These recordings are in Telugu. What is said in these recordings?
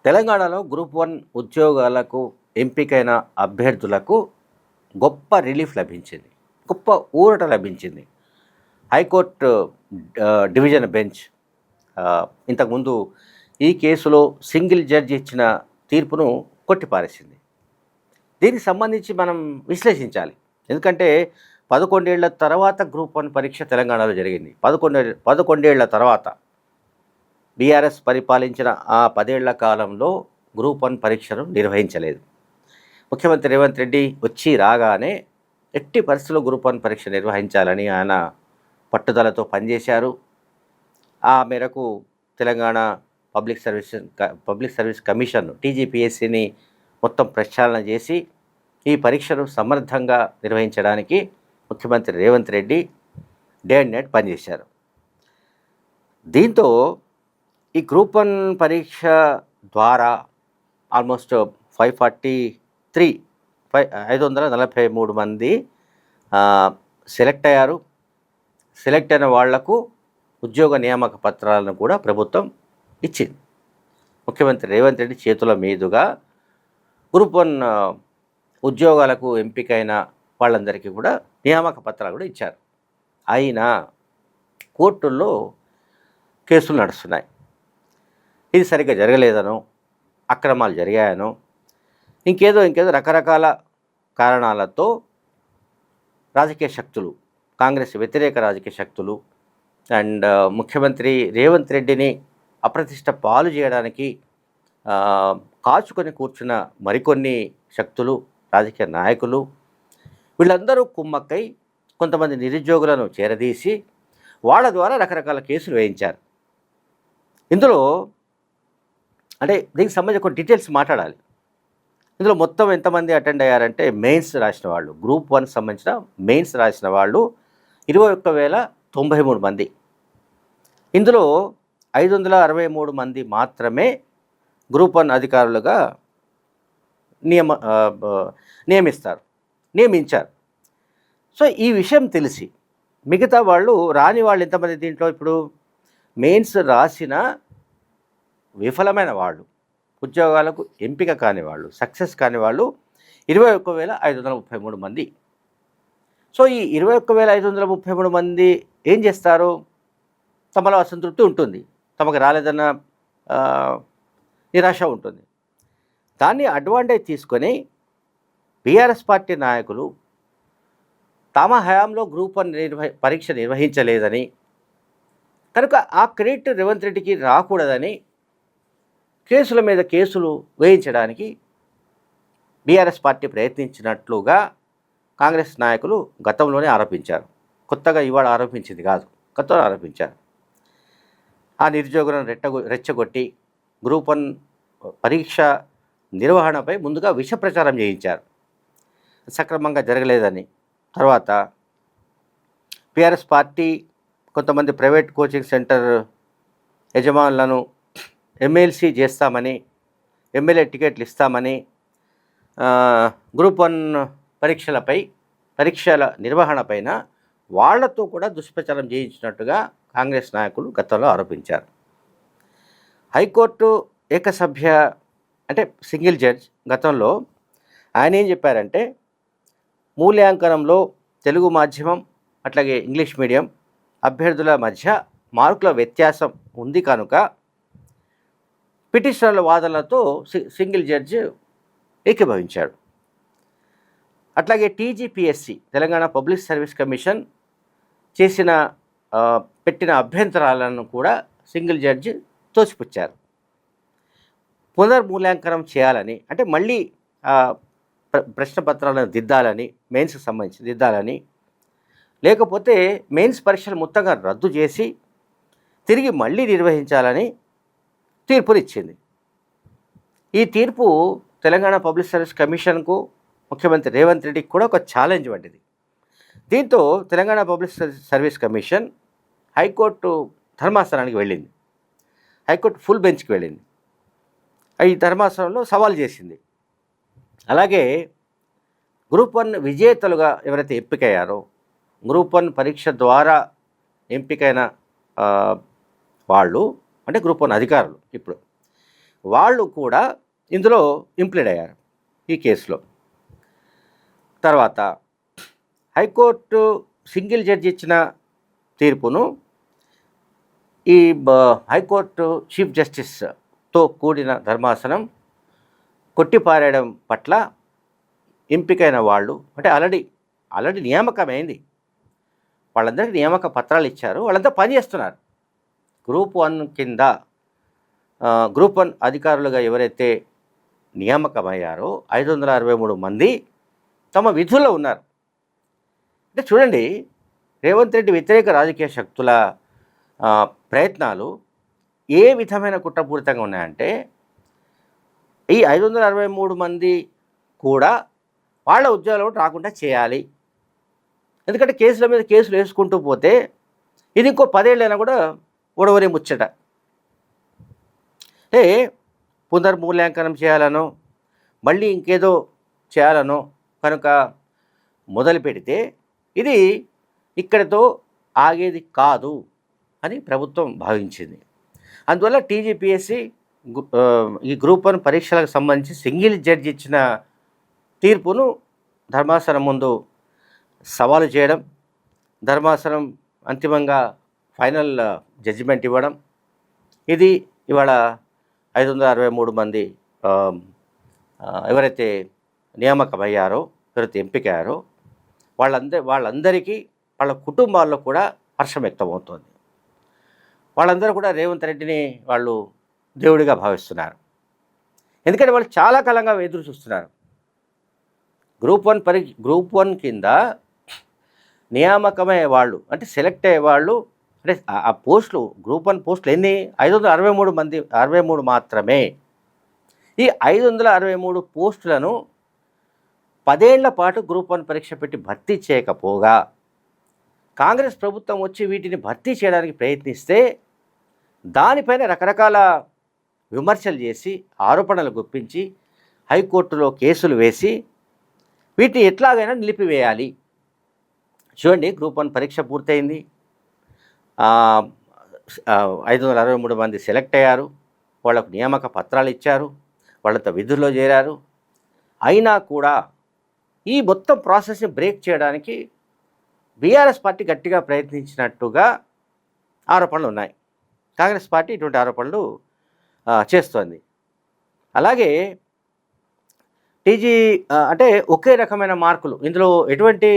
తెలంగాణలో గ్రూప్ 1 ఉద్యోగాలకు ఎంపికైన అభ్యర్థులకు గొప్ప రిలీఫ్ లభించింది. గొప్ప ఊరట లభించింది. హైకోర్టు డివిజన్ బెంచ్ ఇంతకుముందు ఈ కేసులో సింగిల్ జడ్జి ఇచ్చిన తీర్పును కొట్టిపారేసింది. దీనికి సంబంధించి మనం విశ్లేషించాలి. ఎందుకంటే 11 ఏళ్ల తర్వాత గ్రూప్ 1 పరీక్ష తెలంగాణలో జరిగింది. 11 ఏళ్ల తర్వాత బీఆర్ఎస్ పరిపాలించిన ఆ 10 ఏళ్ల కాలంలో గ్రూప్ 1 పరీక్షను నిర్వహించలేదు. ముఖ్యమంత్రి రేవంత్ రెడ్డి వచ్చి రాగానే ఎట్టి పరిస్థితుల్లో గ్రూప్ 1 పరీక్ష నిర్వహించాలని ఆయన పట్టుదలతో పనిచేశారు. ఆ మేరకు తెలంగాణ పబ్లిక్ సర్వీస్ కమిషన్ టీజీపీఎస్సీని మొత్తం ప్రక్షాళన చేసి ఈ పరీక్షను సమర్థంగా నిర్వహించడానికి ముఖ్యమంత్రి Revanth Reddy day and night పనిచేశారు. దీంతో ఈ గ్రూప్ 1 పరీక్ష ద్వారా ఆల్మోస్ట్ 543 మంది సెలెక్ట్ అయ్యారు. సెలెక్ట్ అయిన వాళ్లకు ఉద్యోగ నియామక పత్రాలను కూడా ప్రభుత్వం ఇచ్చింది. ముఖ్యమంత్రి రేవంత్ రెడ్డి చేతుల మీదుగా గ్రూప్ 1 ఉద్యోగాలకు ఎంపికైన వాళ్ళందరికీ కూడా నియామక పత్రాలు కూడా ఇచ్చారు. అయినా కోర్టుల్లో కేసులు నడుస్తున్నాయి. ఇది సరిగ్గా జరగలేదనో, అక్రమాలు జరిగాయనో, ఇంకేదో రకరకాల కారణాలతో రాజకీయ శక్తులు, కాంగ్రెస్ వ్యతిరేక రాజకీయ శక్తులు అండ్ ముఖ్యమంత్రి రేవంత్ రెడ్డిని అప్రతిష్ట పాలు చేయడానికి కాచుకొని కూర్చున్న మరికొన్ని శక్తులు, రాజకీయ నాయకులు వీళ్ళందరూ కుమ్మక్కై కొంతమంది నిరుద్యోగులను చేరదీసి వాళ్ళ ద్వారా రకరకాల కేసులు వేయించారు. ఇందులో అంటే దీనికి సంబంధించి కొన్ని డీటెయిల్స్ మాట్లాడాలి. ఇందులో మొత్తం ఎంతమంది అటెండ్ అయ్యారంటే మెయిన్స్ రాసిన వాళ్ళు, గ్రూప్ 1 సంబంధించిన మెయిన్స్ రాసిన వాళ్ళు 21,093 మంది. ఇందులో 563 మంది మాత్రమే గ్రూప్ 1 అధికారులుగా నియమించారు. సో ఈ విషయం తెలిసి మిగతా వాళ్ళు రాని వాళ్ళు ఎంతమంది దీంట్లో ఇప్పుడు మెయిన్స్ రాసిన విఫలమైన వాళ్ళు, ఉద్యోగాలకు ఎంపిక కాని వాళ్ళు, సక్సెస్ కాని వాళ్ళు 21,533 మంది. సో ఈ 21,533 మంది ఏం చేస్తారు? తమలో అసంతృప్తి ఉంటుంది, తమకు రాలేదన్న నిరాశ ఉంటుంది. దాన్ని అడ్వాంటేజ్ తీసుకొని బీఆర్ఎస్ పార్టీ నాయకులు తమ హయాంలో గ్రూప్ 1 పరీక్ష నిర్వహించలేదని, కనుక ఆ క్రెడిట్ రేవంత్ రెడ్డికి రాకూడదని కేసుల మీద కేసులు వేయించడానికి బీఆర్ఎస్ పార్టీ ప్రయత్నించినట్లుగా కాంగ్రెస్ నాయకులు గతంలోనే ఆరోపించారు. కొత్తగా ఇవాళ ఆరోపించింది కాదు, గతంలో ఆరోపించారు. ఆ నిరుద్యోగులను రెచ్చగొట్టి గ్రూప్ 1 పరీక్ష నిర్వహణపై ముందుగా విష ప్రచారం చేయించారు. సక్రమంగా జరగలేదని. తర్వాత బీఆర్ఎస్ పార్టీ కొంతమంది ప్రైవేట్ కోచింగ్ సెంటర్ యజమానులను ఎమ్మెల్సీ చేస్తామని, ఎమ్మెల్యే టికెట్లు ఇస్తామని గ్రూప్ 1 పరీక్షల నిర్వహణపైన వాళ్లతో కూడా దుష్ప్రచారం చేయించినట్టుగా కాంగ్రెస్ నాయకులు గతంలో ఆరోపించారు. హైకోర్టు ఏకసభ్య అంటే సింగిల్ జడ్జ్ గతంలో ఆయన ఏం చెప్పారంటే, మూల్యాంకనంలో తెలుగు మాధ్యమం అట్లాగే ఇంగ్లీష్ మీడియం అభ్యర్థుల మధ్య మార్కుల వ్యత్యాసం ఉంది కనుక పిటిషనర్ల వాదనలతో సింగిల్ జడ్జి ఏకీభవించాడు. అట్లాగే TGPSC Telangana public service commission పెట్టిన అభ్యంతరాలను కూడా సింగిల్ జడ్జి తోసిపుచ్చారు. పునర్మూల్యాంకనం చేయాలని, అంటే మళ్ళీ ప్రశ్నపత్రాలను దిద్దాలని, మెయిన్స్కి సంబంధించి దిద్దాలని, లేకపోతే మెయిన్స్ పరీక్షలు మొత్తంగా రద్దు చేసి తిరిగి మళ్ళీ నిర్వహించాలని తీర్పునిచ్చింది. ఈ తీర్పు తెలంగాణ పబ్లిక్ సర్వీస్ కమిషన్కు, ముఖ్యమంత్రి రేవంత్ రెడ్డికి కూడా ఒక ఛాలెంజ్ వంటిది. దీంతో Telangana public service commission high court ధర్మాసనానికి వెళ్ళింది. హైకోర్టు ఫుల్ బెంచ్కి వెళ్ళింది. ఈ ధర్మాసనంలో సవాల్ చేసింది. అలాగే గ్రూప్ 1 విజేతలుగా ఎవరైతే ఎంపికయ్యారో, గ్రూప్ 1 పరీక్ష ద్వారా ఎంపికైన వాళ్ళు అంటే గ్రూప్ 1 అధికారులు, ఇప్పుడు వాళ్ళు కూడా ఇందులో ఇంప్లీడ్ అయ్యారు ఈ కేసులో. తర్వాత హైకోర్టు సింగిల్ జడ్జి ఇచ్చిన తీర్పును ఈ హైకోర్టు చీఫ్ జస్టిస్తో కూడిన ధర్మాసనం కొట్టిపారేయడం పట్ల ఎంపికైన వాళ్ళు, అంటే ఆల్రెడీ నియామకమైంది, వాళ్ళందరికీ నియామక పత్రాలు ఇచ్చారు, వాళ్ళంతా పనిచేస్తున్నారు. గ్రూప్ 1 కింద గ్రూప్ 1 అధికారులుగా ఎవరైతే నియామకమయ్యారో 563 మంది తమ విధుల్లో ఉన్నారు. అంటే చూడండి, రేవంత్ రెడ్డి వ్యతిరేక రాజకీయ శక్తుల ప్రయత్నాలు ఏ విధమైన కుట్రపూరితంగా ఉన్నాయంటే, ఈ 563 మంది కూడా వాళ్ళ ఉద్యోగాలు రాకుండా చేయాలి. ఎందుకంటే కేసుల మీద కేసులు వేసుకుంటూ పోతే ఇది ఇంకో 10 ఏళ్ళైనా కూడా ఒడవని ముచ్చట. అంటే పునర్మూల్యాంకనం చేయాలనో మళ్ళీ ఇంకేదో చేయాలనో కనుక మొదలు పెడితే ఇది ఇక్కడితో ఆగేది కాదు అని ప్రభుత్వం భావించింది. అందువల్ల టీజీపీఎస్సీ ఈ గ్రూప్ 1 పరీక్షలకు సంబంధించి సింగిల్ జడ్జి ఇచ్చిన తీర్పును ధర్మాసనం ముందు సవాలు చేయడం, ధర్మాసనం అంతిమంగా ఫైనల్ జడ్జిమెంట్ ఇవ్వడం, ఇది ఇవాళ 563 మంది ఎవరైతే నియామకమయ్యారో, ఎవరైతే ఎంపికయ్యారో వాళ్ళందరికీ వాళ్ళ కుటుంబాల్లో కూడా హర్షం వ్యక్తమవుతోంది. వాళ్ళందరూ కూడా రేవంత్ రెడ్డిని వాళ్ళు దేవుడిగా భావిస్తున్నారు. ఎందుకంటే వాళ్ళు చాలా కాలంగా ఎదురు చూస్తున్నారు. గ్రూప్ 1 కింద నియామకమయ్యే వాళ్ళు, అంటే సెలెక్ట్ అయ్యే వాళ్ళు, అంటే ఆ పోస్టులు గ్రూప్ 1 పోస్టులు ఎన్ని? 563 మంది, 63 మాత్రమే. ఈ 563 పోస్టులను 10 ఏళ్ల పాటు గ్రూప్ 1 పరీక్ష పెట్టి భర్తీ చేయకపోగా కాంగ్రెస్ ప్రభుత్వం వచ్చి వీటిని భర్తీ చేయడానికి ప్రయత్నిస్తే దానిపైన రకరకాల విమర్శలు చేసి, ఆరోపణలు గుప్పించి, హైకోర్టులో కేసులు వేసి వీటిని ఎట్లాగైనా నిలిపివేయాలి. చూడండి, గ్రూప్ 1 పరీక్ష పూర్తయింది, 563 మంది సెలెక్ట్ అయ్యారు, వాళ్ళకు నియామక పత్రాలు ఇచ్చారు, వాళ్ళతో విధుల్లో చేరారు. అయినా కూడా ఈ మొత్తం ప్రాసెస్ని బ్రేక్ చేయడానికి బీఆర్ఎస్ పార్టీ గట్టిగా ప్రయత్నించినట్టుగా ఆరోపణలు ఉన్నాయి. కాంగ్రెస్ పార్టీ ఇటువంటి ఆరోపణలు చేస్తోంది. అలాగే అంటే ఒకే రకమైన మార్కులు, ఇందులో ఎటువంటి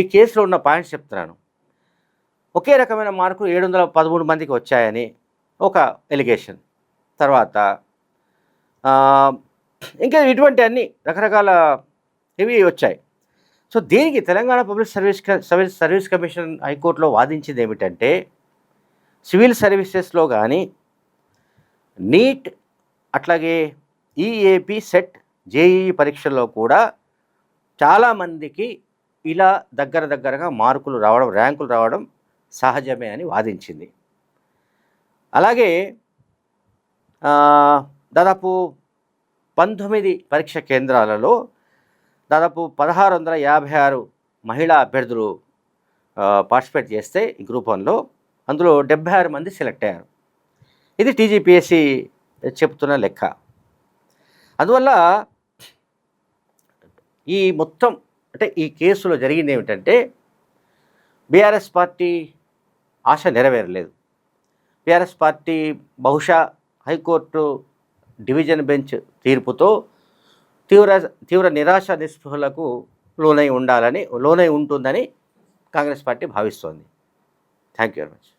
ఈ కేసులో ఉన్న పాయింట్స్ చెప్తున్నాను. ఒకే రకమైన మార్కులు 713 మందికి వచ్చాయని ఒక ఎలిగేషన్. తర్వాత ఇంకా ఇటువంటి అన్ని రకరకాల ఇవి వచ్చాయి. సో దీనికి తెలంగాణ పబ్లిక్ సర్వీస్ కమిషన్ హైకోర్టులో వాదించింది ఏమిటంటే, సివిల్ సర్వీసెస్లో కానీ, నీట్, అట్లాగే ఈఏపీ, సెట్, జేఈఈ పరీక్షల్లో కూడా చాలామందికి ఇలా దగ్గరగా మార్కులు రావడం, ర్యాంకులు రావడం సహజమే అని వాదించింది. అలాగే దాదాపు 19 పరీక్ష కేంద్రాలలో దాదాపు 1656 మహిళా అభ్యర్థులు పార్టిసిపేట్ చేస్తే ఈ గ్రూప్ 1లో అందులో 76 మంది సెలెక్ట్ అయ్యారు. ఇది టీజీపీఎస్సీ చెప్తున్న లెక్క. అందువల్ల ఈ మొత్తం, అంటే ఈ కేసులో జరిగింది ఏమిటంటే, బీఆర్ఎస్ పార్టీ ఆశ నెరవేరలేదు. బీఆర్ఎస్ పార్టీ బహుశా హైకోర్టు డివిజన్ బెంచ్ తీర్పుతో తీవ్ర నిరాశ నిస్పృహలకు లోనై ఉంటుందని కాంగ్రెస్ పార్టీ భావిస్తోంది. Thank you very much.